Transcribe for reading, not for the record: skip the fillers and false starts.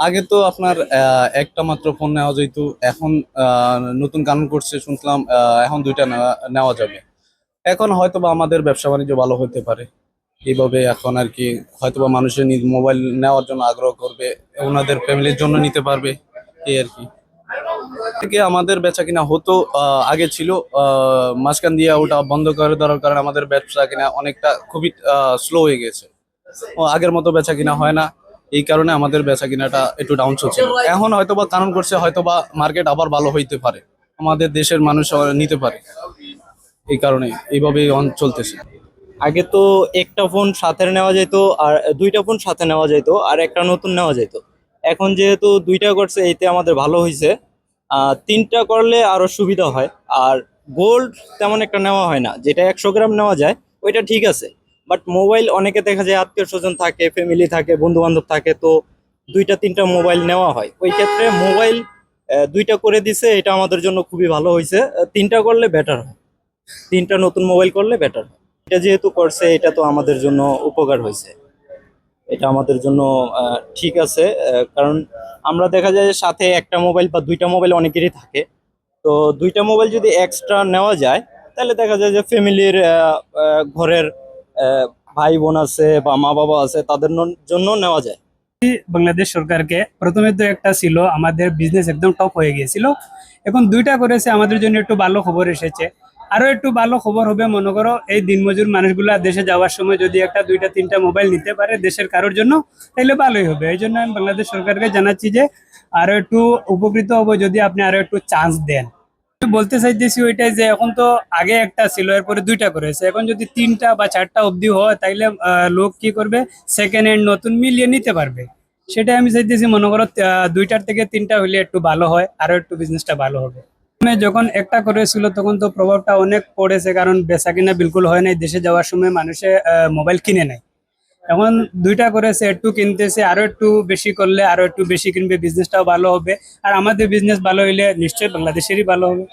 আগে তো আপনার একটা মাত্র ফোন নেওয়া যেত। এখন নতুন কানুন করছে শুনলাম, এখন দুইটা নেওয়া যাবে। এখন হয়তোবা আমাদের ব্যবসা বাণিজ্য ভালো হতে পারে এইভাবে। এখন আর কি হয়তোবা মানুষের নিজ মোবাইল নেওয়ার জন্য আগ্রহ করবে, ওনাদের ফ্যামিলির জন্য নিতে পারবে, এই আর কি। থেকে আমাদের বেচা কিনা হতো, আগে ছিল। মাঝখান দিয়ে ওটা বন্ধ করে দেওয়ার কারণে আমাদের ব্যবসা কিনা অনেকটা খুবই স্লো হয়ে গেছে। আগের মতো বেচা কিনা হয় না। এই কারণে আমাদের বেচা কিনাটা একটু ডাউন চলছে। এখন হয়তোবা কারণ করছে, হয়তোবা মার্কেট আবার ভালো হইতে পারে, আমাদের দেশের মানুষ নিতে পারে। এই কারণে এইভাবেই চলতেছে। আগে তো একটা ফোন সাথে নেওয়া যেত, আর দুইটা ফোন সাথে নেওয়া যেত, আর একটা নতুন নেওয়া যেত। এখন যেহেতু দুইটা করছে এতে আমাদের ভালো হয়েছে। তিনটা করলে আরো সুবিধা হয়। আর গোল্ড তেমন একটা নেওয়া হয় না, যেটা 100 গ্রাম নেওয়া যায় ওইটা ঠিক আছে। বাট মোবাইল অনেকে দেখা যায় আত্মীয় স্বজন থাকে, ফ্যামিলি থাকে, বন্ধু বান্ধব থাকে, তো দুইটা তিনটা মোবাইল নেওয়া হয়। ওই ক্ষেত্রে মোবাইল দুইটা করে দিছে, এটা আমাদের জন্য খুবই ভালো হয়েছে। তিনটা করলে বেটার হয়, তিনটা নতুন মোবাইল করলে বেটার হয়। এটা যেহেতু করছে এটা তো আমাদের জন্য উপকার হয়েছে, এটা আমাদের জন্য ঠিক আছে। কারণ আমরা দেখা যায় যে সাথে একটা মোবাইল বা দুইটা মোবাইল অনেকেরই থাকে। তো দুইটা মোবাইল যদি এক্সট্রা নেওয়া যায় তাহলে দেখা যায় যে ফ্যামিলির ঘরের আহ, ভাই বোন আছে বা মা বাবা আছে তাদের জন্য নেওয়া যায়। বাংলাদেশ সরকারকে প্রথমে তো একটা ছিল, আমাদের বিজনেস একদম টপ হয়ে গিয়েছিল। এখন দুইটা করেছে, আমাদের জন্য একটু ভালো খবর এসেছে। আরো একটু ভালো খবর হবে, মনে করো এই দিনমজুর মানুষগুলা দেশে যাওয়ার সময় যদি একটা দুইটা তিনটা মোবাইল নিতে পারে দেশের কারোর জন্য, তাহলে ভালোই হবে। এই জন্য আমি বাংলাদেশ সরকারকে জানাচ্ছি যে আরো একটু উপকৃত হবো যদি আপনি আরো একটু চান্স দেন। আমি বলতে চাইতেছি ওইটাই যে এখন তো আগে একটা ছিল, এরপরে দুইটা করেছে, এখন যদি তিনটা বা চারটা অবধি হয় তাইলে লোক কি করবে, সেকেন্ড হ্যান্ড নতুন মিলিয়ে নিতে পারবে। সেটাই আমি চাইতেছি, মনে করো দুইটার থেকে তিনটা হইলে একটু ভালো হয়, আরো একটু বিজনেসটা ভালো হবে। যখন একটা করেছিল তখন তো প্রভাবটা অনেক পড়েছে, কারণ বেচা কিনা বিলকুল হয় নাই, দেশে যাওয়ার সময় মানুষে মোবাইল কিনে নেয়। এখন দুইটা করেছে, একটু কিনতেছে, আরো একটু বেশি করলে আরো একটু বেশি কিনবে, বিজনেসটাও ভালো হবে। আর আমাদের বিজনেস ভালো হইলে নিশ্চয়ই বাংলাদেশেরই ভালো হবে।